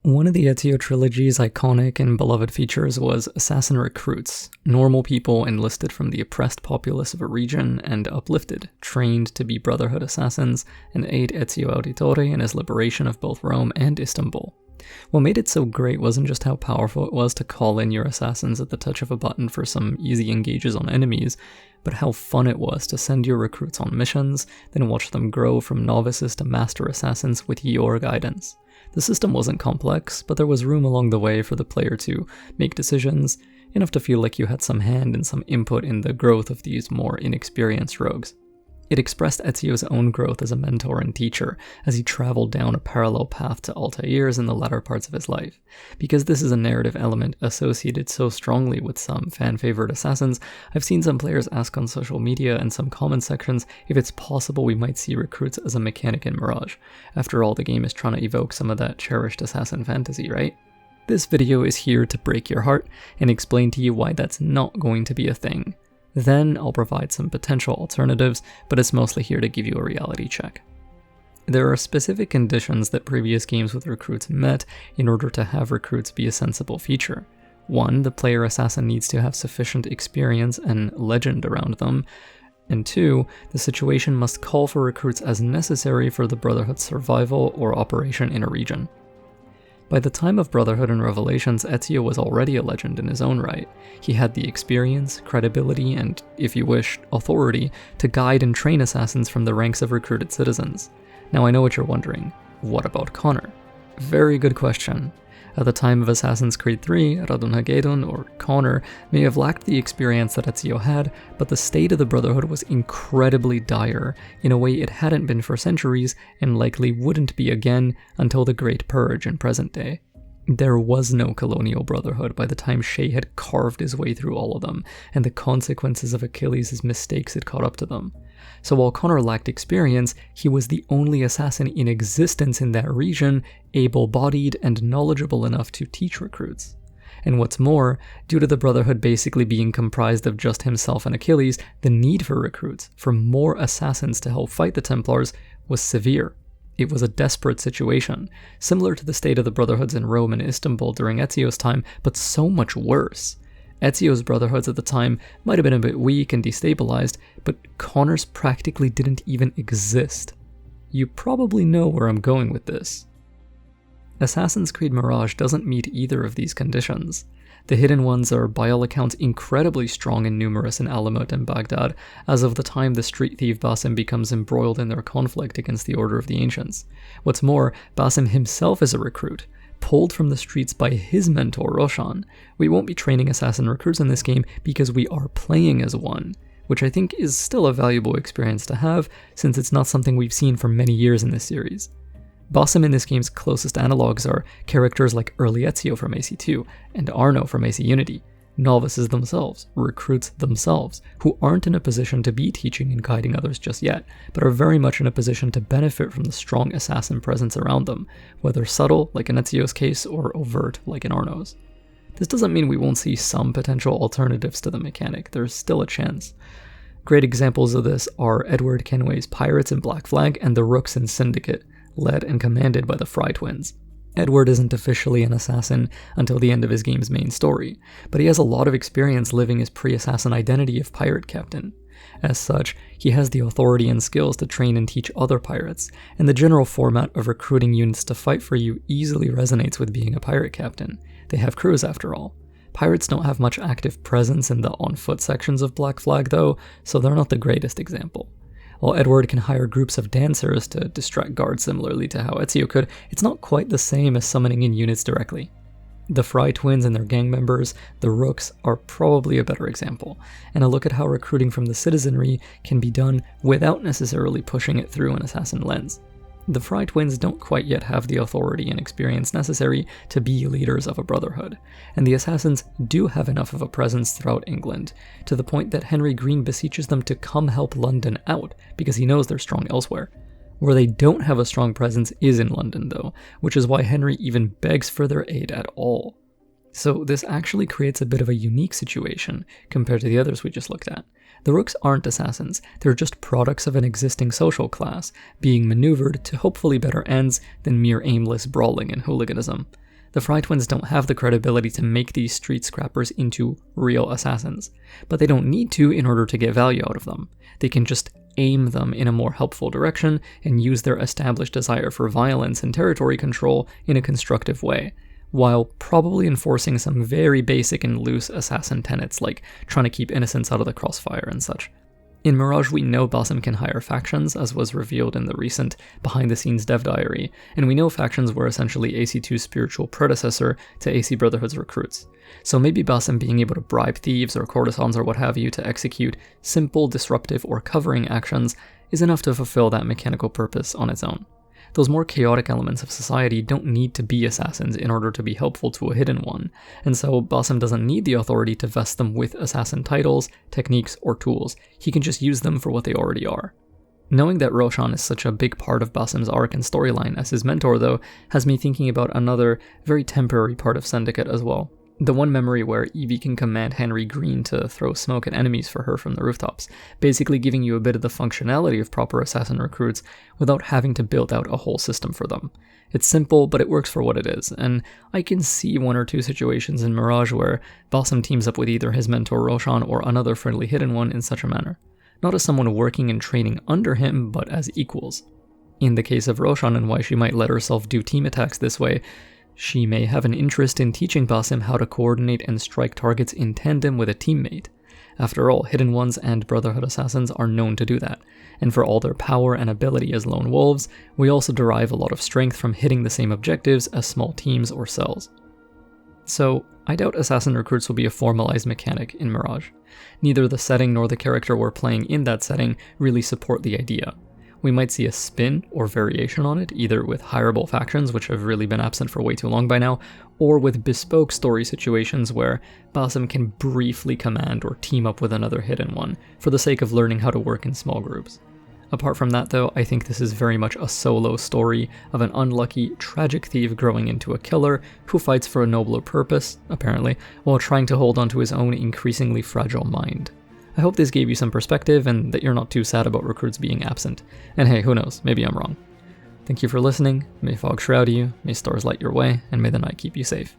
One of the Ezio trilogy's iconic and beloved features was assassin recruits, normal people enlisted from the oppressed populace of a region and uplifted, trained to be Brotherhood assassins and aid Ezio Auditore in his liberation of both Rome and Istanbul. What made it so great wasn't just how powerful it was to call in your assassins at the touch of a button for some easy engages on enemies, but how fun it was to send your recruits on missions, then watch them grow from novices to master assassins with your guidance. The system wasn't complex, but there was room along the way for the player to make decisions, enough to feel like you had some hand and some input in the growth of these more inexperienced rogues. It expressed Ezio's own growth as a mentor and teacher as he traveled down a parallel path to Altair's in the latter parts of his life. Because this is a narrative element associated so strongly with some fan-favorite assassins, I've seen some players ask on social media and some comment sections if it's possible we might see recruits as a mechanic in Mirage. After all, the game is trying to evoke some of that cherished assassin fantasy, right? This video is here to break your heart and explain to you why that's not going to be a thing. Then I'll provide some potential alternatives, but it's mostly here to give you a reality check. There are specific conditions that previous games with recruits met in order to have recruits be a sensible feature. 1, the player assassin needs to have sufficient experience and legend around them, and 2, the situation must call for recruits as necessary for the Brotherhood's survival or operation in a region. By the time of Brotherhood and Revelations, Ezio was already a legend in his own right. He had the experience, credibility, and, if you wish, authority to guide and train assassins from the ranks of recruited citizens. Now I know what you're wondering. What about Connor? Very good question. At the time of Assassin's Creed 3, Radunhagedon, or Connor, may have lacked the experience that Ezio had, but the state of the Brotherhood was incredibly dire, in a way it hadn't been for centuries, and likely wouldn't be again until the Great Purge in present day. There was no colonial brotherhood by the time Shay had carved his way through all of them, and the consequences of Achilles' mistakes had caught up to them. So while Connor lacked experience, he was the only assassin in existence in that region, able-bodied and knowledgeable enough to teach recruits. And what's more, due to the Brotherhood basically being comprised of just himself and Achilles, the need for recruits, for more assassins to help fight the Templars, was severe. It was a desperate situation, similar to the state of the Brotherhoods in Rome and Istanbul during Ezio's time, but so much worse. Ezio's Brotherhoods at the time might have been a bit weak and destabilized, but Connor's practically didn't even exist. You probably know where I'm going with this. Assassin's Creed Mirage doesn't meet either of these conditions. The hidden ones are, by all accounts, incredibly strong and numerous in Alamut and Baghdad, as of the time the street thief Basim becomes embroiled in their conflict against the Order of the Ancients. What's more, Basim himself is a recruit, pulled from the streets by his mentor Roshan. We won't be training assassin recruits in this game because we are playing as one, which I think is still a valuable experience to have, since it's not something we've seen for many years in this series. Basim in this game's closest analogues are characters like early Ezio from AC2 and Arno from AC Unity, novices themselves, recruits themselves, who aren't in a position to be teaching and guiding others just yet, but are very much in a position to benefit from the strong assassin presence around them, whether subtle, like in Ezio's case, or overt, like in Arno's. This doesn't mean we won't see some potential alternatives to the mechanic, there's still a chance. Great examples of this are Edward Kenway's Pirates in Black Flag and the Rooks in Syndicate, led and commanded by the Fry twins. Edward isn't officially an assassin until the end of his game's main story, but he has a lot of experience living his pre-assassin identity of pirate captain. As such, he has the authority and skills to train and teach other pirates, and the general format of recruiting units to fight for you easily resonates with being a pirate captain. They have crews after all. Pirates don't have much active presence in the on-foot sections of Black Flag though, so they're not the greatest example. While Edward can hire groups of dancers to distract guards similarly to how Ezio could, it's not quite the same as summoning in units directly. The Fry twins and their gang members, the Rooks, are probably a better example, and a look at how recruiting from the citizenry can be done without necessarily pushing it through an assassin lens. The Fry twins don't quite yet have the authority and experience necessary to be leaders of a brotherhood, and the assassins do have enough of a presence throughout England, to the point that Henry Green beseeches them to come help London out, because he knows they're strong elsewhere. Where they don't have a strong presence is in London though, which is why Henry even begs for their aid at all. So this actually creates a bit of a unique situation compared to the others we just looked at. The Rooks aren't assassins, they're just products of an existing social class, being maneuvered to hopefully better ends than mere aimless brawling and hooliganism. The Fry twins don't have the credibility to make these street scrappers into real assassins, but they don't need to in order to get value out of them. They can just aim them in a more helpful direction and use their established desire for violence and territory control in a constructive way, while probably enforcing some very basic and loose assassin tenets like trying to keep innocents out of the crossfire and such. In Mirage, we know Basim can hire factions, as was revealed in the recent behind-the-scenes dev diary, and we know factions were essentially AC2's spiritual predecessor to AC Brotherhood's recruits. So maybe Basim being able to bribe thieves or courtesans or what have you to execute simple, disruptive, or covering actions is enough to fulfill that mechanical purpose on its own. Those more chaotic elements of society don't need to be assassins in order to be helpful to a hidden one, and so Basim doesn't need the authority to vest them with assassin titles, techniques, or tools. He can just use them for what they already are. Knowing that Roshan is such a big part of Basim's arc and storyline as his mentor, though, has me thinking about another, very temporary part of Syndicate as well. The one memory where Evie can command Henry Green to throw smoke at enemies for her from the rooftops, basically giving you a bit of the functionality of proper assassin recruits without having to build out a whole system for them. It's simple, but it works for what it is, and I can see one or two situations in Mirage where Basim teams up with either his mentor Roshan or another friendly hidden one in such a manner. Not as someone working and training under him, but as equals. In the case of Roshan and why she might let herself do team attacks this way, she may have an interest in teaching Basim how to coordinate and strike targets in tandem with a teammate. After all, Hidden Ones and Brotherhood assassins are known to do that, and for all their power and ability as lone wolves, we also derive a lot of strength from hitting the same objectives as small teams or cells. So, I doubt assassin recruits will be a formalized mechanic in Mirage. Neither the setting nor the character we're playing in that setting really support the idea. We might see a spin or variation on it, either with hireable factions, which have really been absent for way too long by now, or with bespoke story situations where Basim can briefly command or team up with another hidden one, for the sake of learning how to work in small groups. Apart from that though, I think this is very much a solo story of an unlucky, tragic thief growing into a killer who fights for a nobler purpose, apparently, while trying to hold onto his own increasingly fragile mind. I hope this gave you some perspective and that you're not too sad about recruits being absent. And hey, who knows, maybe I'm wrong. Thank you for listening, may fog shroud you, may stars light your way, and may the night keep you safe.